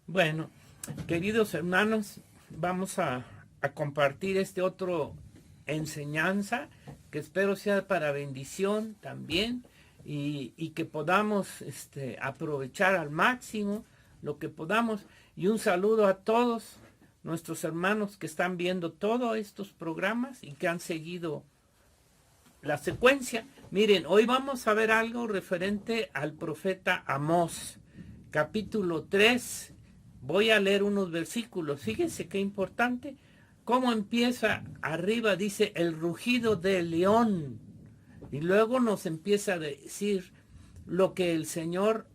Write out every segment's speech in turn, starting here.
Bueno, queridos hermanos, vamos a compartir este otro enseñanza que espero sea para bendición también y que podamos aprovechar al máximo lo que podamos. Y un saludo a todos nuestros hermanos que están viendo todos estos programas y que han seguido la secuencia. Miren, hoy vamos a ver algo referente al profeta Amós, capítulo 3. Voy a leer unos versículos. Fíjense qué importante. Cómo empieza arriba, dice el rugido del león. Y luego nos empieza a decir lo que el Señor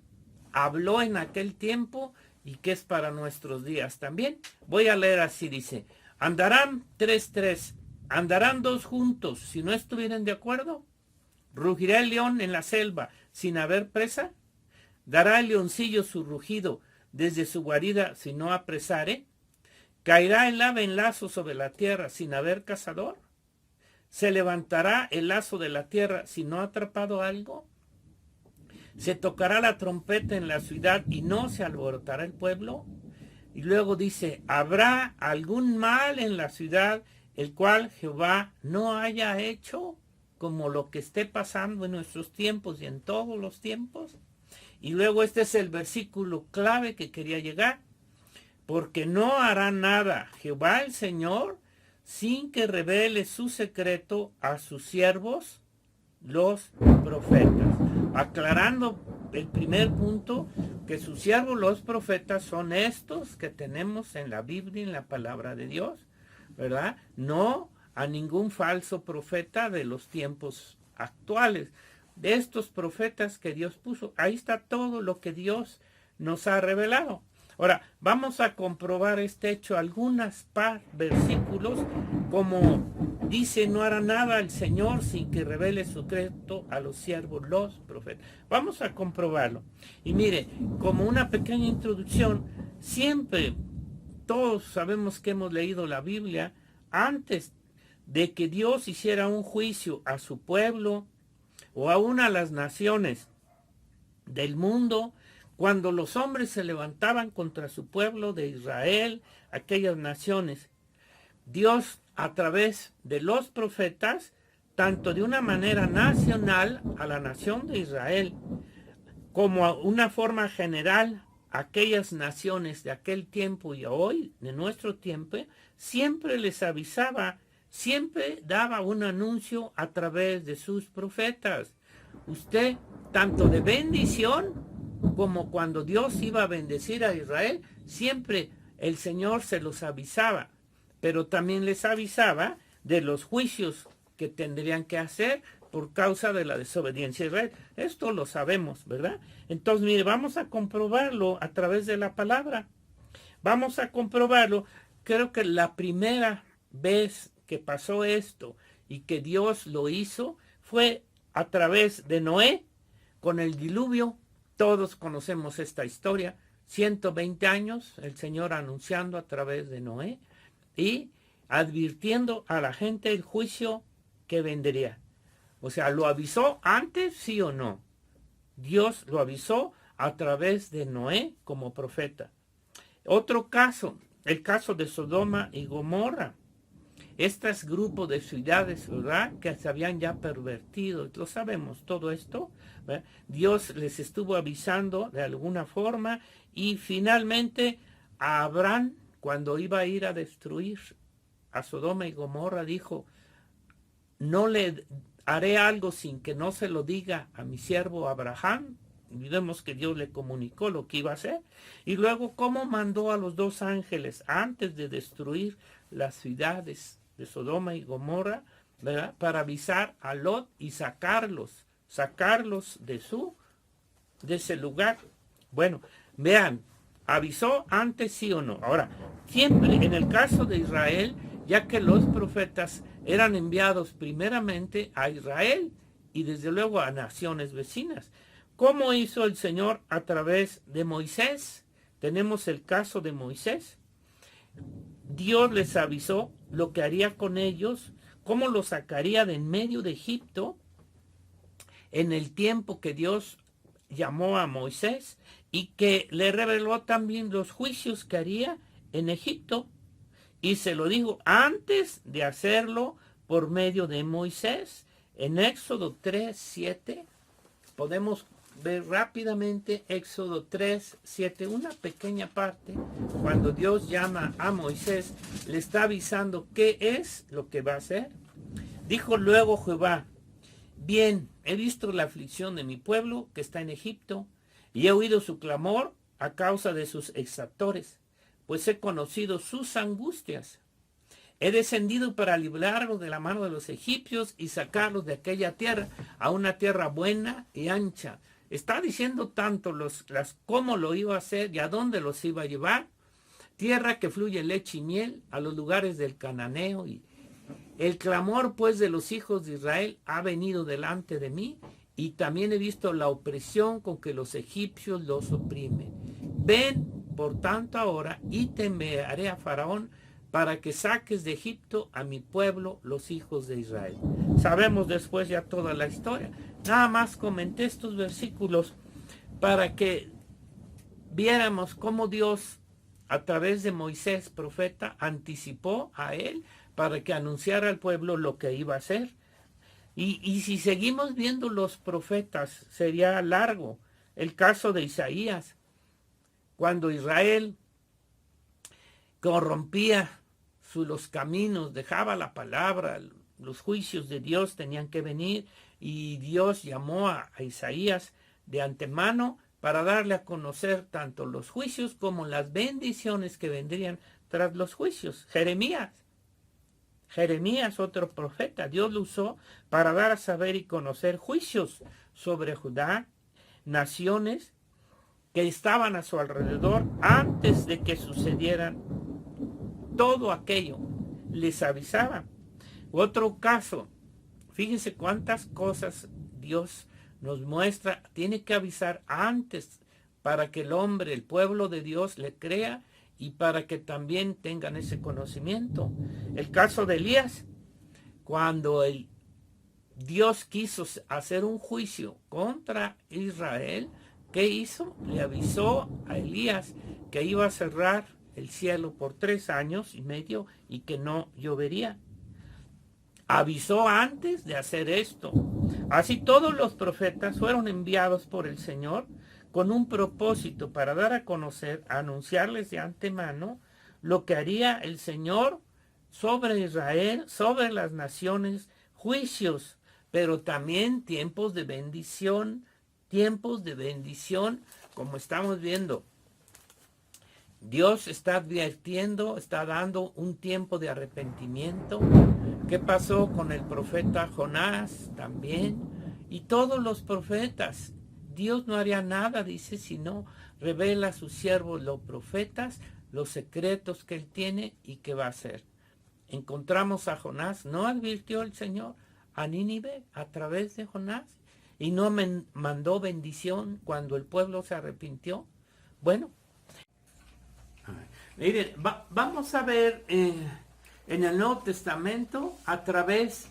habló en aquel tiempo y que es para nuestros días también. Voy a leer así, dice: andarán 3:3, andarán dos juntos si no estuvieran de acuerdo. Rugirá el león en la selva sin haber presa. Dará el leoncillo su rugido desde su guarida si no apresare. Caerá el ave en lazo sobre la tierra sin haber cazador. Se levantará el lazo de la tierra si no ha atrapado algo. Se tocará la trompeta en la ciudad y no se alborotará el pueblo. Y luego dice: habrá algún mal en la ciudad el cual Jehová no haya hecho, como lo que esté pasando en nuestros tiempos y en todos los tiempos. Y luego este es el versículo clave que quería llegar: porque no hará nada Jehová el Señor sin que revele su secreto a sus siervos, los profetas. Aclarando el primer punto, que sus siervos, los profetas, son estos que tenemos en la Biblia, en la palabra de Dios, ¿verdad? No a ningún falso profeta de los tiempos actuales. De estos profetas que Dios puso, ahí está todo lo que Dios nos ha revelado. Ahora, vamos a comprobar este hecho, algunas versículos, como dice: no hará nada el Señor sin que revele su secreto a los siervos, los profetas. Vamos a comprobarlo. Y mire, como una pequeña introducción, siempre todos sabemos que hemos leído la Biblia, antes de que Dios hiciera un juicio a su pueblo o aún a las naciones del mundo, cuando los hombres se levantaban contra su pueblo de Israel, aquellas naciones, Dios, a través de los profetas, tanto de una manera nacional a la nación de Israel, como a una forma general a aquellas naciones de aquel tiempo y hoy, de nuestro tiempo, siempre les avisaba, siempre daba un anuncio a través de sus profetas. Usted, tanto de bendición como cuando Dios iba a bendecir a Israel, siempre el Señor se los avisaba, pero también les avisaba de los juicios que tendrían que hacer por causa de la desobediencia de Israel. Esto lo sabemos, ¿verdad? Entonces, mire, vamos a comprobarlo a través de la palabra. Vamos a comprobarlo. Creo que la primera vez que pasó esto y que Dios lo hizo fue a través de Noé con el diluvio. Todos conocemos esta historia. 120 años el Señor anunciando a través de Noé y advirtiendo a la gente el juicio que vendría. O sea, ¿lo avisó antes, sí o no? Dios lo avisó a través de Noé como profeta. Otro caso, el caso de Sodoma y Gomorra. Estos grupos de ciudades, ¿verdad?, que se habían ya pervertido, lo sabemos todo esto, ¿verdad? Dios les estuvo avisando de alguna forma y finalmente a Abraham, cuando iba a ir a destruir a Sodoma y Gomorra, dijo: no le haré algo sin que no se lo diga a mi siervo Abraham. Y vemos que Dios le comunicó lo que iba a hacer. Y luego cómo mandó a los dos ángeles antes de destruir las ciudades de Sodoma y Gomorra, ¿verdad?, para avisar a Lot y sacarlos de ese lugar. Bueno, vean, avisó antes, sí o no. Ahora, siempre en el caso de Israel, ya que los profetas eran enviados primeramente a Israel y desde luego a naciones vecinas. ¿Cómo hizo el Señor a través de Moisés? Tenemos el caso de Moisés. Dios les avisó lo que haría con ellos, cómo los sacaría de en medio de Egipto en el tiempo que Dios llamó a Moisés y que le reveló también los juicios que haría en Egipto. Y se lo dijo antes de hacerlo por medio de Moisés. En Éxodo 3:7 podemos ver rápidamente Éxodo 3:7, una pequeña parte, cuando Dios llama a Moisés, le está avisando qué es lo que va a hacer. Dijo luego Jehová: bien, he visto la aflicción de mi pueblo que está en Egipto, y he oído su clamor a causa de sus exactores, pues he conocido sus angustias. He descendido para librarlos de la mano de los egipcios y sacarlos de aquella tierra a una tierra buena y ancha. Está diciendo tanto cómo lo iba a hacer y a dónde los iba a llevar. Tierra que fluye leche y miel, a los lugares del cananeo. Y el clamor pues de los hijos de Israel ha venido delante de mí, y también he visto la opresión con que los egipcios los oprimen. Ven, por tanto, ahora, y te enviaré a Faraón para que saques de Egipto a mi pueblo, los hijos de Israel. Sabemos después ya toda la historia. Nada más comenté estos versículos para que viéramos cómo Dios, a través de Moisés, profeta, anticipó a él para que anunciara al pueblo lo que iba a hacer. Y si seguimos viendo los profetas, sería largo. El caso de Isaías, cuando Israel corrompía los caminos, dejaba la palabra, los juicios de Dios tenían que venir, y Dios llamó a Isaías de antemano para darle a conocer tanto los juicios como las bendiciones que vendrían tras los juicios. Jeremías, otro profeta, Dios lo usó para dar a saber y conocer juicios sobre Judá, naciones que estaban a su alrededor antes de que sucedieran todo aquello. Les avisaba. Otro caso, fíjense cuántas cosas Dios nos muestra, tiene que avisar antes para que el hombre, el pueblo de Dios, le crea y para que también tengan ese conocimiento. El caso de Elías, cuando Dios quiso hacer un juicio contra Israel, ¿qué hizo? Le avisó a Elías que iba a cerrar el cielo por 3 años y medio y que no llovería. Avisó antes de hacer esto. Así todos los profetas fueron enviados por el Señor con un propósito para dar a conocer, a anunciarles de antemano lo que haría el Señor sobre Israel, sobre las naciones, juicios, pero también tiempos de bendición, como estamos viendo. Dios está advirtiendo, está dando un tiempo de arrepentimiento. ¿Qué pasó con el profeta Jonás también? Y todos los profetas. Dios no haría nada, dice, sino revela a sus siervos, los profetas, los secretos que él tiene y que va a hacer. Encontramos a Jonás, ¿no advirtió el Señor a Nínive a través de Jonás? ¿Y no mandó bendición cuando el pueblo se arrepintió? Bueno, miren, vamos a ver en el Nuevo Testamento a través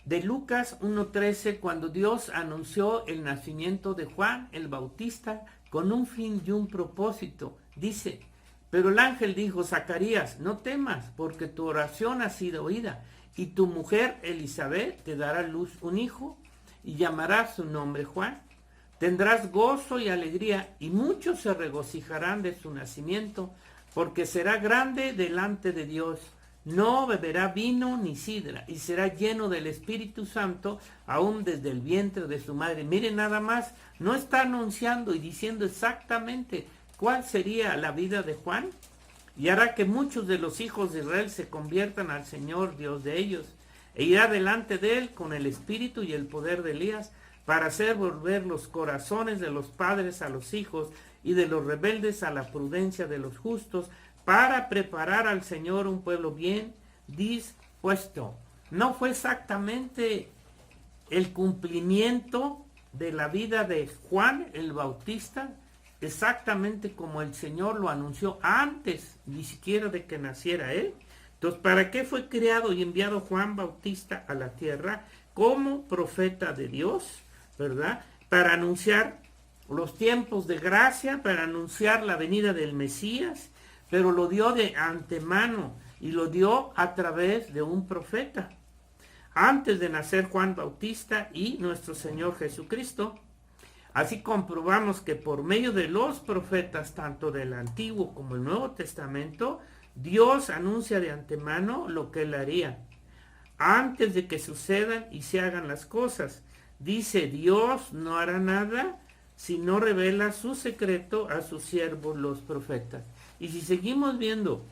de Lucas 1:13, cuando Dios anunció el nacimiento de Juan el Bautista con un fin y un propósito. Dice: pero el ángel dijo: Zacarías, no temas, porque tu oración ha sido oída, y tu mujer Elizabeth te dará a luz un hijo, y llamarás su nombre Juan. Tendrás gozo y alegría, y muchos se regocijarán de su nacimiento, porque será grande delante de Dios. No beberá vino ni sidra, y será lleno del Espíritu Santo, aún desde el vientre de su madre. Miren nada más, no está anunciando y diciendo exactamente cuál sería la vida de Juan, y hará que muchos de los hijos de Israel se conviertan al Señor, Dios de ellos, e irá delante de él con el espíritu y el poder de Elías, para hacer volver los corazones de los padres a los hijos, y de los rebeldes a la prudencia de los justos, para preparar al Señor un pueblo bien dispuesto. No fue exactamente el cumplimiento de la vida de Juan el Bautista, exactamente como el Señor lo anunció antes, ni siquiera de que naciera él. Entonces, ¿para qué fue creado y enviado Juan Bautista a la tierra? Como profeta de Dios, ¿verdad? para anunciar los tiempos de gracia, para anunciar la venida del Mesías, pero lo dio de antemano y lo dio a través de un profeta. Antes de nacer Juan Bautista y nuestro Señor Jesucristo. Así comprobamos que por medio de los profetas, tanto del Antiguo como el Nuevo Testamento, Dios anuncia de antemano lo que Él haría, antes de que sucedan y se hagan las cosas. Dice, Dios no hará nada si no revela su secreto a sus siervos los profetas. Y si seguimos viendo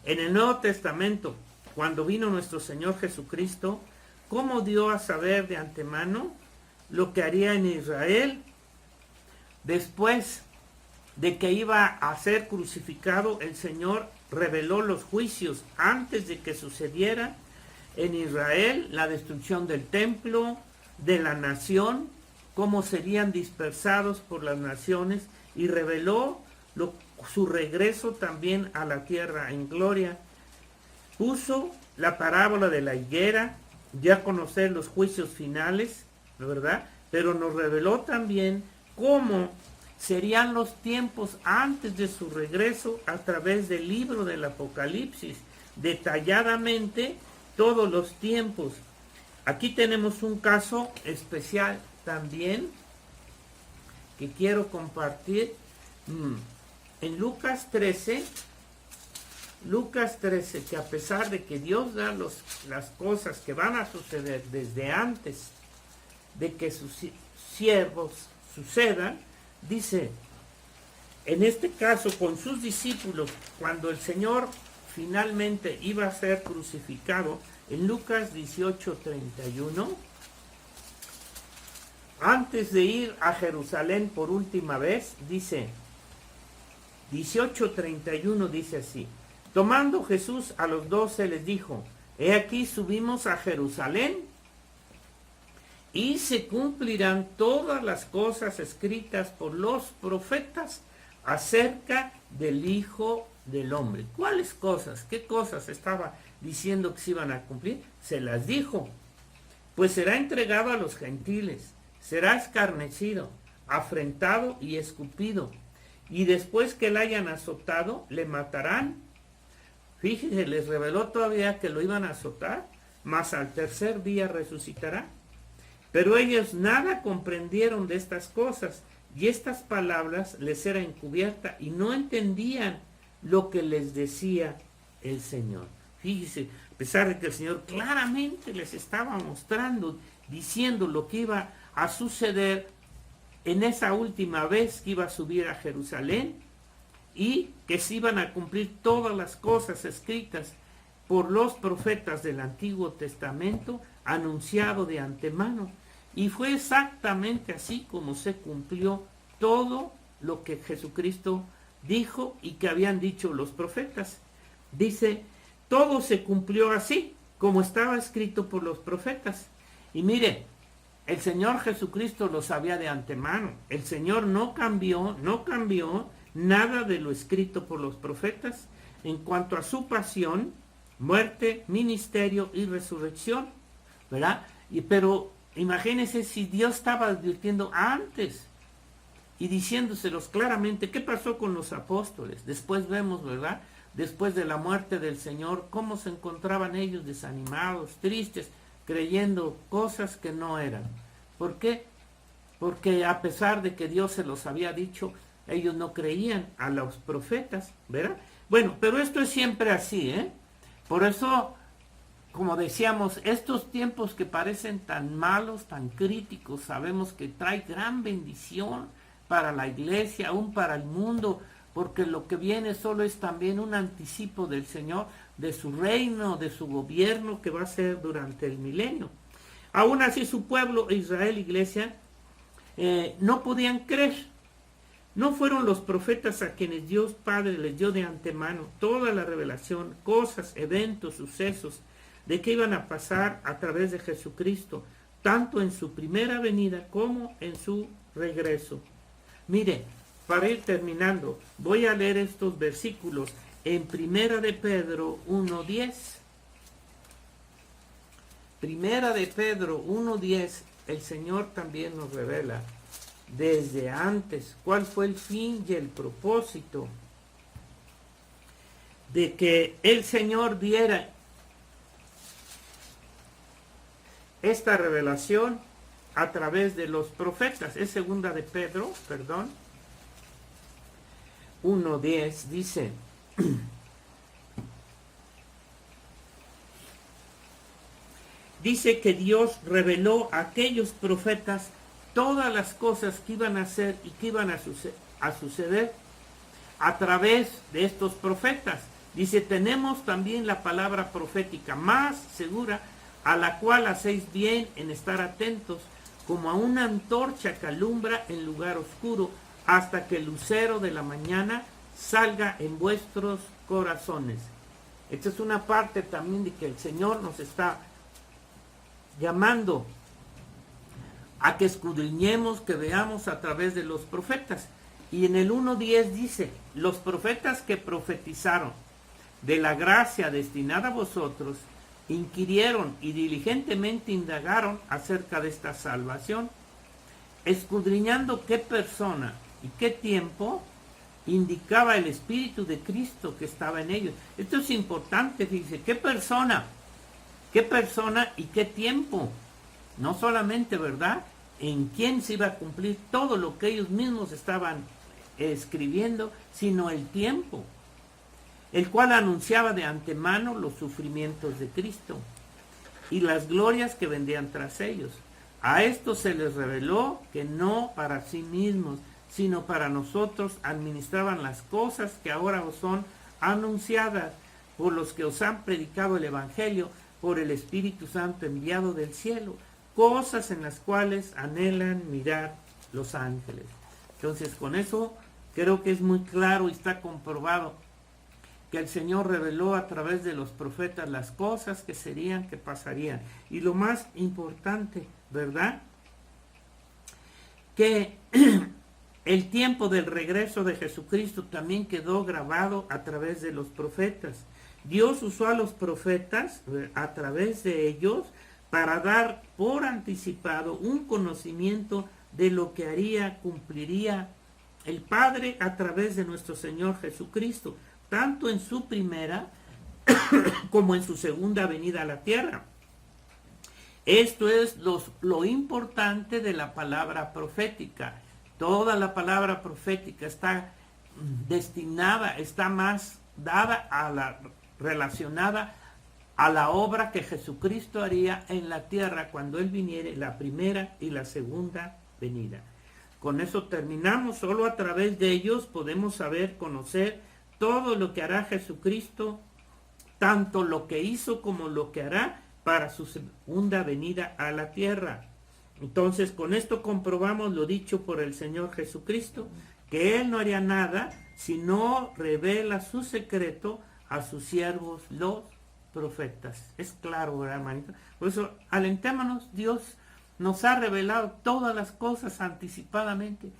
en el Nuevo Testamento, cuando vino nuestro Señor Jesucristo, ¿cómo dio a saber de antemano lo que haría en Israel después de que iba a ser crucificado? El Señor reveló los juicios antes de que sucediera en Israel, la destrucción del templo, de la nación, cómo serían dispersados por las naciones, y reveló su regreso también a la tierra en gloria. Puso la parábola de la higuera, ya conocer los juicios finales, ¿verdad? Pero nos reveló también cómo serían los tiempos antes de su regreso a través del libro del Apocalipsis, detalladamente todos los tiempos. Aquí tenemos un caso especial también que quiero compartir. En Lucas 13, que a pesar de que Dios da las cosas que van a suceder desde antes de que sus siervos sucedan, dice, en este caso con sus discípulos, cuando el Señor finalmente iba a ser crucificado, en Lucas 18:31, antes de ir a Jerusalén por última vez, dice, 18:31 dice así, tomando Jesús a los 12 les dijo, he aquí subimos a Jerusalén y se cumplirán todas las cosas escritas por los profetas acerca del Hijo del Hombre. ¿Cuáles cosas? ¿Qué cosas estaba diciendo que se iban a cumplir? Se las dijo. Pues será entregado a los gentiles, será escarnecido, afrentado y escupido, y después que le hayan azotado, le matarán. Fíjense, les reveló todavía que lo iban a azotar, mas al tercer día resucitará. Pero ellos nada comprendieron de estas cosas, y estas palabras les era encubierta, y no entendían lo que les decía el Señor. Fíjese, a pesar de que el Señor claramente les estaba mostrando, diciendo lo que iba a suceder en esa última vez que iba a subir a Jerusalén, y que se iban a cumplir todas las cosas escritas por los profetas del Antiguo Testamento, anunciado de antemano. Y fue exactamente así como se cumplió todo lo que Jesucristo dijo y que habían dicho los profetas. Dice, todo se cumplió así, como estaba escrito por los profetas. Y mire, el Señor Jesucristo lo sabía de antemano. El Señor no cambió nada de lo escrito por los profetas en cuanto a su pasión, muerte, ministerio y resurrección, ¿verdad? Pero imagínense si Dios estaba advirtiendo antes y diciéndoselos claramente. ¿Qué pasó con los apóstoles? Después vemos, ¿verdad? Después de la muerte del Señor, cómo se encontraban ellos desanimados, tristes, creyendo cosas que no eran. ¿Por qué? Porque a pesar de que Dios se los había dicho, ellos no creían a los profetas, ¿verdad? Bueno, pero esto es siempre así, ¿eh? Por eso, como decíamos, estos tiempos que parecen tan malos, tan críticos, sabemos que trae gran bendición para la iglesia, aún para el mundo, porque lo que viene solo es también un anticipo del Señor, de su reino, de su gobierno que va a ser durante el milenio. Aún así su pueblo, Israel, iglesia, no podían creer. No fueron los profetas a quienes Dios Padre les dio de antemano toda la revelación, cosas, eventos, sucesos, de que iban a pasar a través de Jesucristo, tanto en su primera venida como en su regreso. Mire, para ir terminando, voy a leer estos versículos en Primera de Pedro 1:10. Primera de Pedro 1:10 el Señor también nos revela desde antes cuál fue el fin y el propósito de que el Señor diera esta revelación a través de los profetas. Es segunda de Pedro, 1:10, dice: dice que Dios reveló a aquellos profetas todas las cosas que iban a hacer y que iban a suceder a través de estos profetas. Dice, tenemos también la palabra profética más segura, a la cual hacéis bien en estar atentos, como a una antorcha que alumbra en lugar oscuro, hasta que el lucero de la mañana salga en vuestros corazones. Esta es una parte también de que el Señor nos está llamando a que escudriñemos, que veamos a través de los profetas. Y en el 1:10 dice, los profetas que profetizaron de la gracia destinada a vosotros, inquirieron y diligentemente indagaron acerca de esta salvación, escudriñando qué persona y qué tiempo indicaba el Espíritu de Cristo que estaba en ellos. Esto es importante, dice, qué persona y qué tiempo. No solamente, ¿verdad?, en quién se iba a cumplir todo lo que ellos mismos estaban escribiendo, sino el tiempo, el cual anunciaba de antemano los sufrimientos de Cristo y las glorias que vendrían tras ellos. A estos se les reveló que no para sí mismos, sino para nosotros administraban las cosas que ahora os son anunciadas por los que os han predicado el Evangelio por el Espíritu Santo enviado del cielo, cosas en las cuales anhelan mirar los ángeles. Entonces, con eso creo que es muy claro y está comprobado que el Señor reveló a través de los profetas las cosas que serían, que pasarían. Y lo más importante, ¿verdad?, que el tiempo del regreso de Jesucristo también quedó grabado a través de los profetas. Dios usó a los profetas a través de ellos para dar por anticipado un conocimiento de lo que haría, cumpliría el Padre a través de nuestro Señor Jesucristo, tanto en su primera como en su segunda venida a la tierra. Esto es lo importante de la palabra profética. Toda la palabra profética está destinada, está más dada a relacionada a la obra que Jesucristo haría en la tierra cuando Él viniere, la primera y la segunda venida. Con eso terminamos. Solo a través de ellos podemos saber, conocer todo lo que hará Jesucristo, tanto lo que hizo como lo que hará para su segunda venida a la tierra. Entonces, con esto comprobamos lo dicho por el Señor Jesucristo, que Él no haría nada si no revela su secreto a sus siervos, los profetas. Es claro, ¿verdad, hermanito? Por eso, alentémonos. Dios nos ha revelado todas las cosas anticipadamente,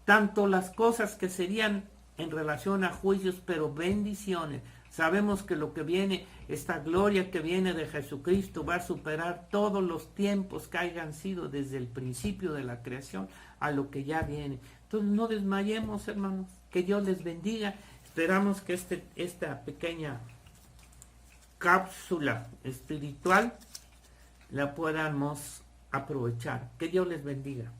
tanto las cosas que serían en relación a juicios, pero bendiciones. Sabemos que lo que viene, esta gloria que viene de Jesucristo, va a superar todos los tiempos que hayan sido desde el principio de la creación a lo que ya viene. Entonces no desmayemos, hermanos. Que Dios les bendiga. Esperamos que esta pequeña cápsula espiritual la podamos aprovechar. Que Dios les bendiga.